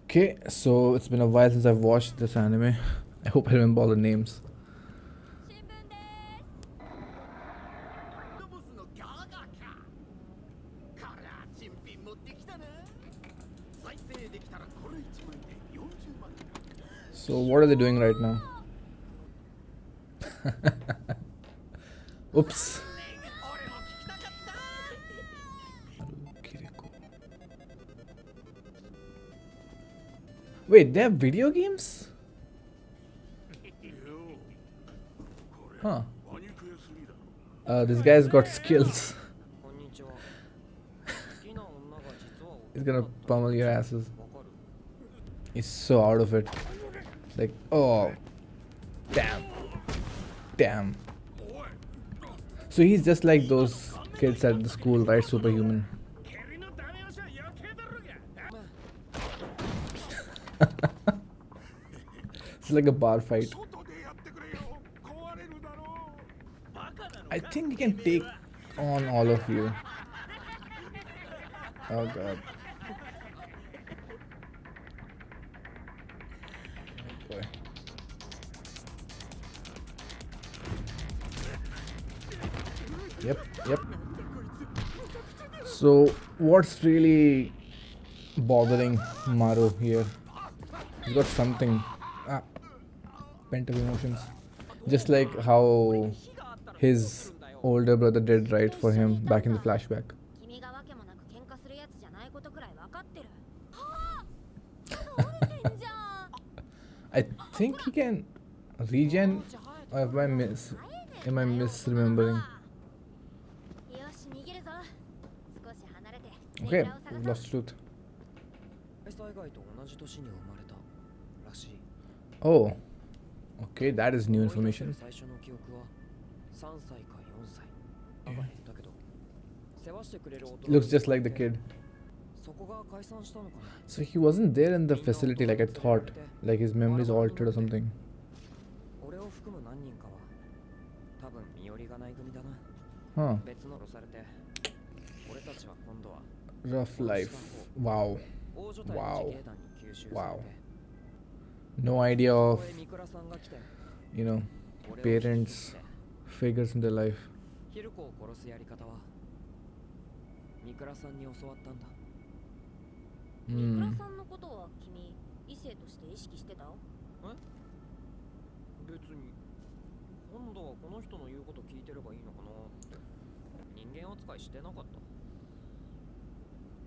Okay, so it's been a while since I've watched this anime. I hope I remember all the names. So what are they doing right now? Oops. Wait, they have video games? Huh. This guy's got skills. He's gonna pummel your asses. He's so out of it. Like, oh, damn. Damn. So he's just like those kids at the school, right? Superhuman. It's like a bar fight. I think he can take on all of you. Oh god. Boy. Yep. So what's really bothering Maru here? He's got something. Pent up emotions. Just like how his older brother did, right, for him back in the flashback. I think he can regen, or am I misremembering? Okay, we've lost truth. Oh, okay, that is new information. Looks just like the kid. So he wasn't there in the facility like I thought. Like his memory's altered or something. Huh. Rough life. Wow. No idea of, parents, figures in their life.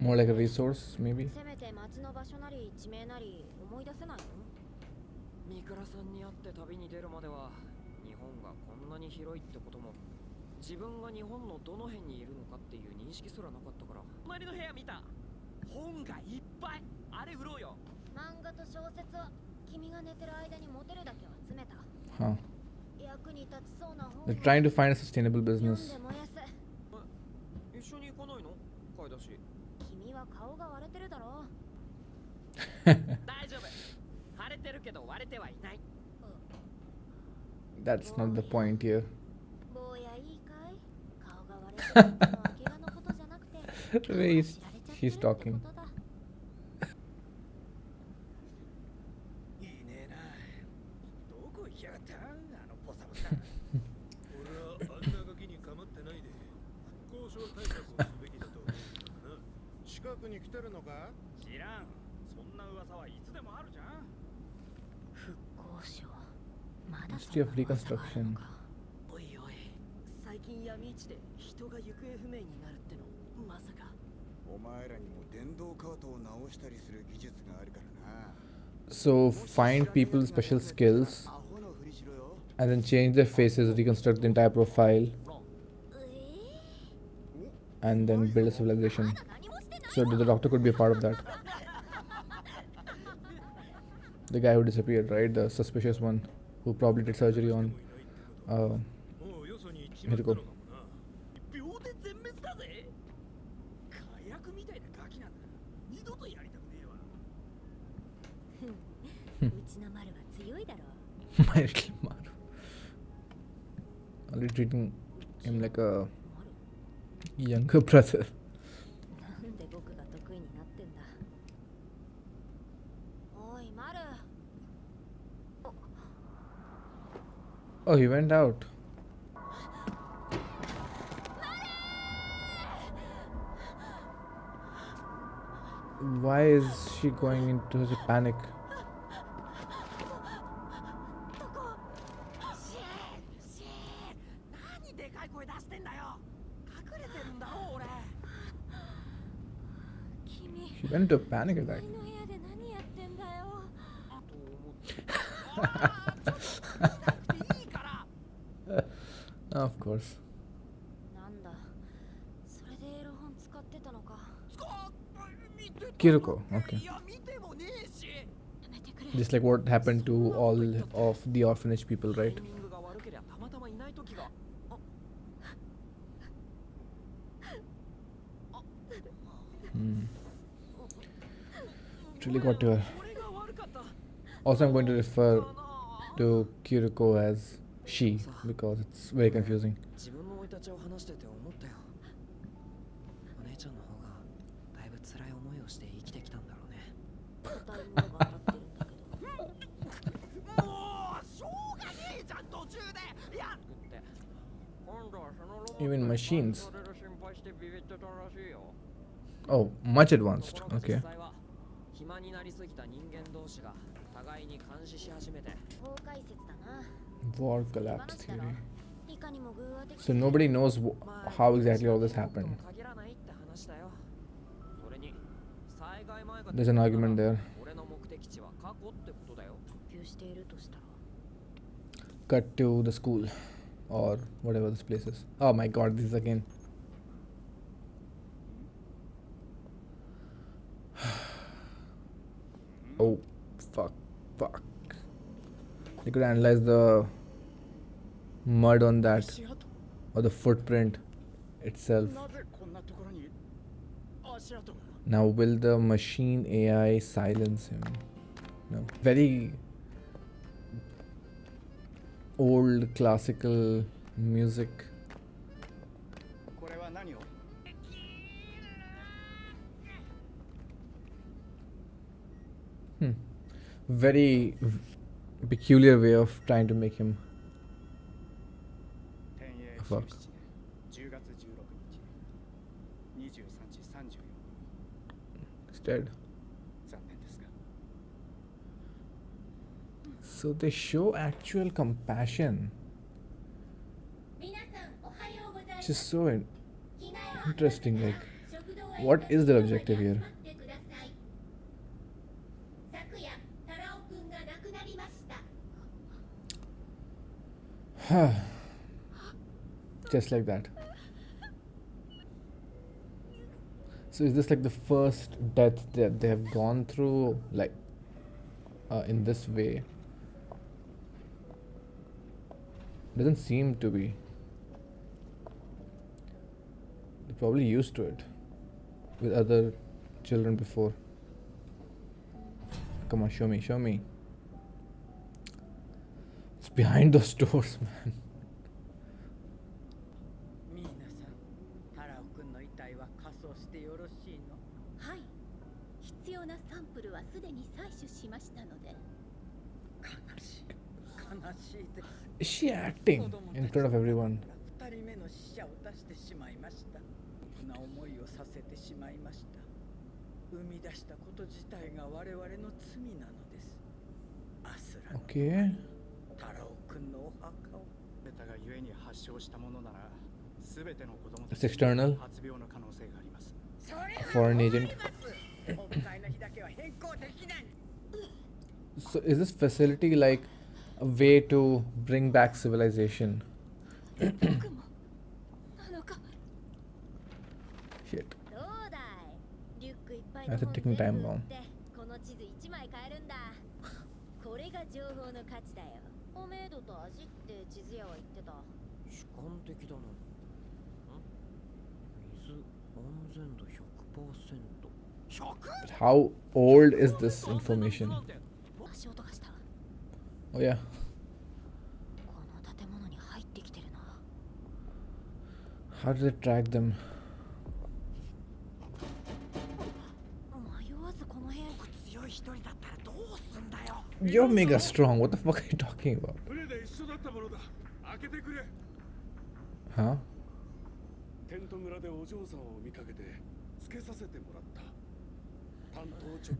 More like a resource, maybe? Huh. They're trying to find a sustainable business. That's not the point here. The way she's talking. History of Reconstruction. So find people's special skills and then change their faces, reconstruct the entire profile, and then build a civilization. So the doctor could be a part of that. The guy who disappeared, right? The suspicious one who probably did surgery on Hiriko. My little Maru. Already treating him like a younger brother. Oh, he went out. Why is she going into such a panic? She went into a panic attack. Of course. Kiruko, okay. Just like what happened to all of the orphanage people, right? It really got to her. Also, I'm going to refer to Kiruko as she because it's very confusing. Even machines. Oh, much advanced. Okay. War collapse theory. So nobody knows how exactly all this happened. There's an argument there. Cut to the school or whatever this place is. Oh my god, this is again. Oh, fuck. You could analyze the mud on that or the footprint itself. Now, will the machine AI silence him? No. Very old classical music. Very peculiar way of trying to make him fuck. He's dead. So they show actual compassion. Which is so interesting. Like, what is their objective here? Just like that. So is this like the first death that they have gone through, like in this way? Doesn't seem to be. They're probably used to it with other children before. Come on, show me. It's behind those doors, man. Is she acting in front of everyone? Okay. It's external. Foreign agent. So is this facility like a way to bring back civilization? Shit. That's a ticking time bomb. But how old is this information? Oh yeah. How did it track them? You're mega strong. What the fuck are you talking about? Huh?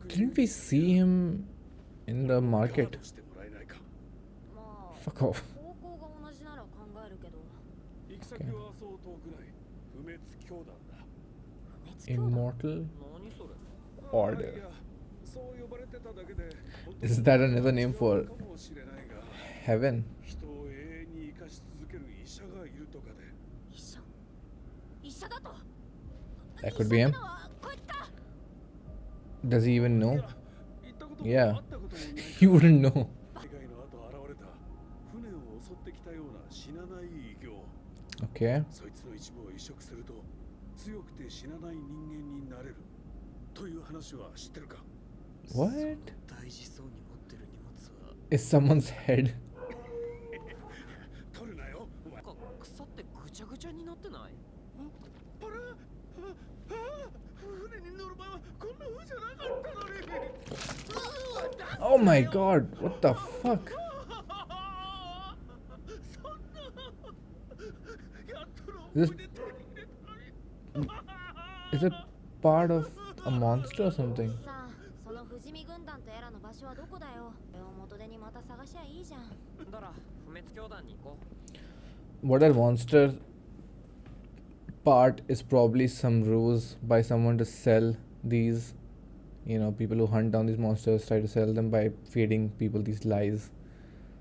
Didn't we see him in the market? Fuck off. Okay. Immortal Order. Is that another name for heaven? That could be him. Does he even know? Yeah. You wouldn't know. Okay. What? Is someone's head? Oh my god, what the fuck? Is it part of a monster or something? What that monster part is probably some ruse by someone to sell these, people who hunt down these monsters try to sell them by feeding people these lies.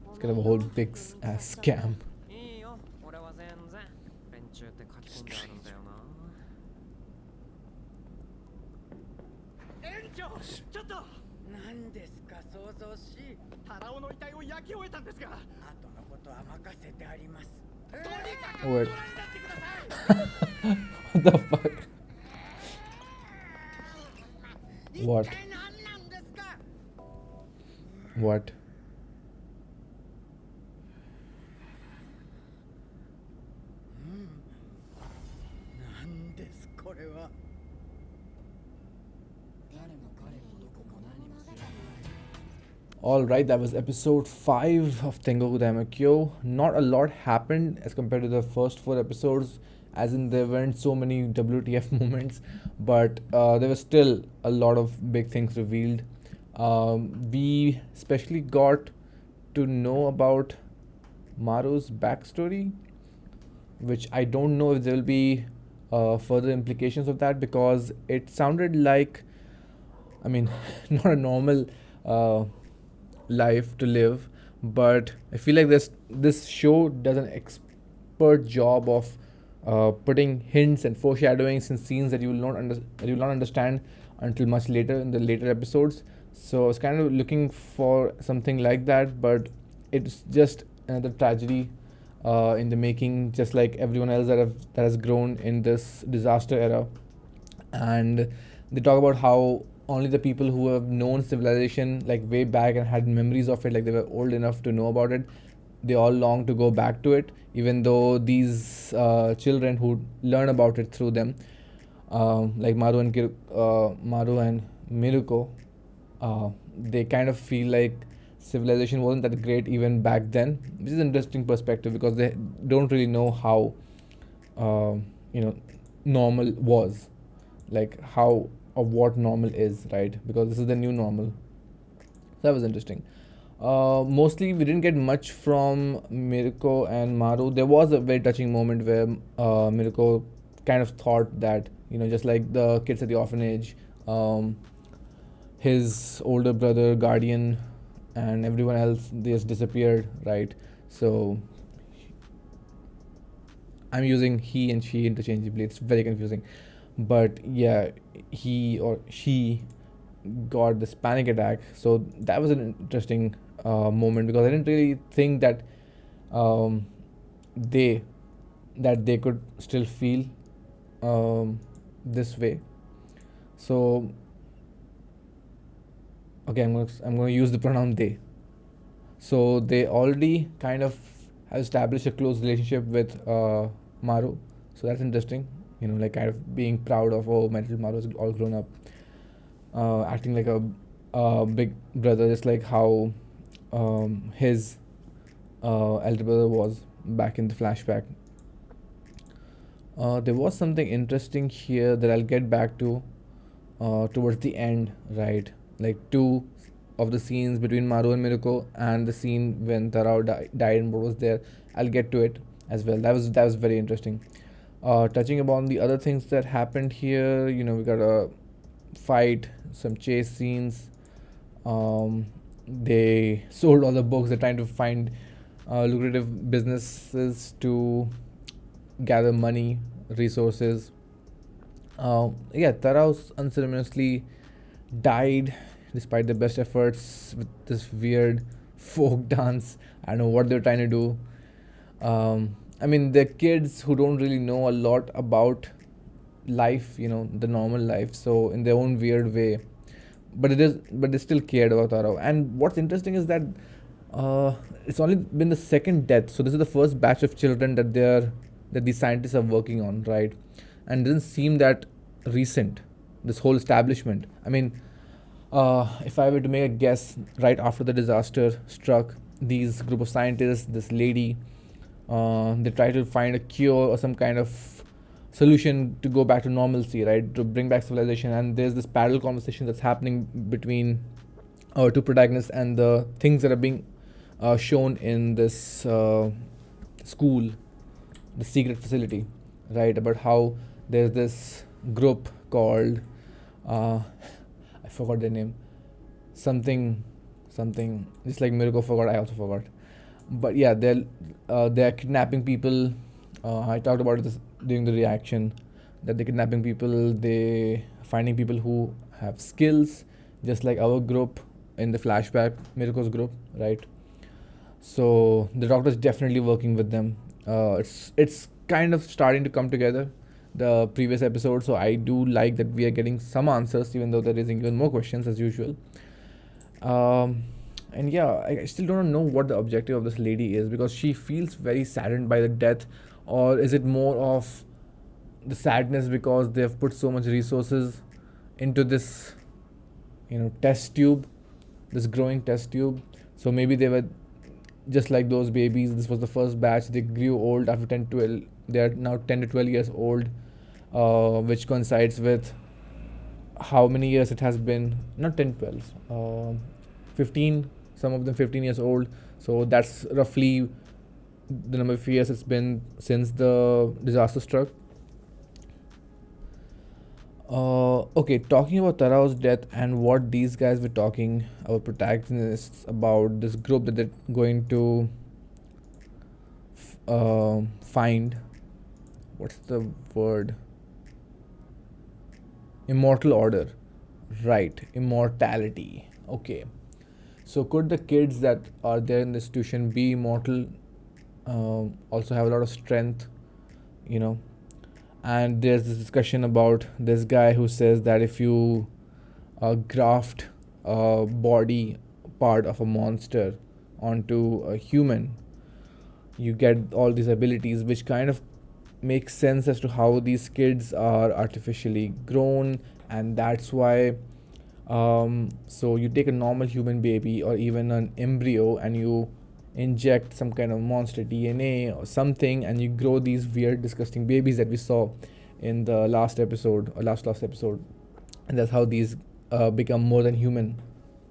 It's kind of a whole big ass scam. What? What the fuck? What? What? Alright, that was episode 5 of Tengoku Daimyo. Not a lot happened as compared to the first 4 episodes, as in there weren't so many WTF moments, but there was still a lot of big things revealed. We especially got to know about Maru's backstory, which I don't know if there will be further implications of that, because it sounded like, not a normal life to live, but I feel like this show does an expert job of putting hints and foreshadowings in scenes that you will not understand until much later in the later episodes. So I was kind of looking for something like that, but it's just another tragedy in the making, just like everyone else that has grown in this disaster era. And they talk about how only the people who have known civilization like way back and had memories of it, like they were old enough to know about it, they all long to go back to it, even though these children who learn about it through them, like Maru and Miruko, they kind of feel like civilization wasn't that great even back then, which is an interesting perspective because they don't really know how normal was, like how or what normal is, right? Because this is the new normal. That was interesting. Mostly we didn't get much from Miruko and Maru. There was a very touching moment where Miruko kind of thought that, just like the kids at the orphanage, his older brother, guardian, and everyone else, they just disappeared, right? So I'm using he and she interchangeably. It's very confusing. But yeah, he or she got this panic attack. So that was an interesting moment, because I didn't really think that they could still feel this way. So okay, I'm going to use the pronoun they. So they already kind of have established a close relationship with Maru. So that's interesting. Like kind of being proud of, oh, my little Maru is all grown up, acting like a big brother, just like how his elder brother was back in the flashback. There was something interesting here that I'll get back to towards the end, right? Like two of the scenes between Maru and Mirko, and the scene when Tarao died and what was there. I'll get to it as well. That was very interesting. Touching upon the other things that happened here, we got a fight, some chase scenes. They sold all the books. They're trying to find lucrative businesses to gather money, resources. Yeah, Taraus unceremoniously died despite the best efforts with this weird folk dance. I don't know what they're trying to do. I mean, they're kids who don't really know a lot about life, the normal life, so in their own weird way. But they still cared about Taro. And what's interesting is that it's only been the second death, so this is the first batch of children that these scientists are working on, right? And it doesn't seem that recent, this whole establishment. I mean, if I were to make a guess, right after the disaster struck, these group of scientists, this lady, they try to find a cure or some kind of solution to go back to normalcy, right? To bring back civilization. And there's this parallel conversation that's happening between our two protagonists and the things that are being shown in this school, the secret facility, right? About how there's this group called I forgot their name, something something. Just like Mirko forgot, I also forgot. But yeah, they're kidnapping people. I talked about this during the reaction, that they're kidnapping people. They finding people who have skills, just like our group in the flashback, Mirko's group, right? So the doctor's definitely working with them. It's kind of starting to come together, the previous episode. So I do like that we are getting some answers, even though they're raising even more questions as usual. Um, and yeah, I still don't know what the objective of this lady is, because she feels very saddened by the death, or is it more of the sadness because they've put so much resources into this, test tube, this growing test tube. So maybe they were just like those babies. This was the first batch. They grew old after 10 12. They are now 10 to 12 years old, which coincides with how many years it has been. Not 10 12, 15, some of them 15 years old. So that's roughly the number of years it's been since the disaster struck. Okay, talking about Tarao's death and what these guys were talking, our protagonists, about this group that they're going to find. What's the word? Immortal order. Right, immortality. Okay. So could the kids that are there in the institution be immortal? Also have a lot of strength, you know. And there's this discussion about this guy who says that if you graft a body part of a monster onto a human, you get all these abilities, which kind of makes sense as to how these kids are artificially grown. And that's why so you take a normal human baby or even an embryo, and you inject some kind of monster DNA or something, and you grow these weird, disgusting babies that we saw in the last episode, or last episode. And that's how these become more than human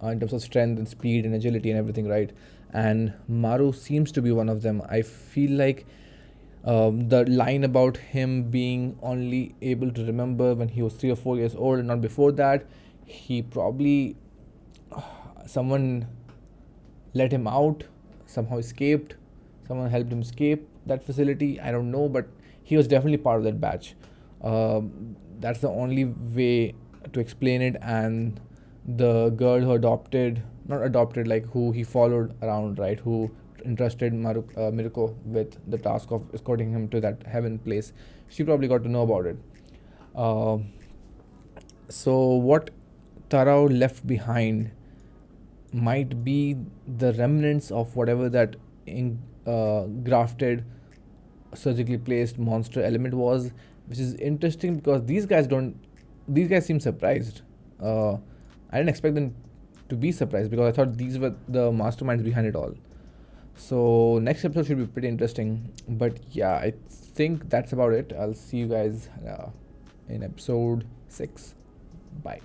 in terms of strength and speed and agility and everything, right? And Maru seems to be one of them. I feel like the line about him being only able to remember when he was 3 or 4 years old and not before that, he probably someone let him out, somehow escaped, someone helped him escape that facility. I don't know, but he was definitely part of that batch. That's the only way to explain it. And the girl who adopted, not adopted, like who he followed around, right, who entrusted Mirko with the task of escorting him to that heaven place, she probably got to know about it. So what Tarao left behind might be the remnants of whatever that grafted, surgically placed monster element was, which is interesting because these guys seem surprised. I didn't expect them to be surprised because I thought these were the masterminds behind it all. So next episode should be pretty interesting. But yeah, I think that's about it. I'll see you guys in episode 6. Bye.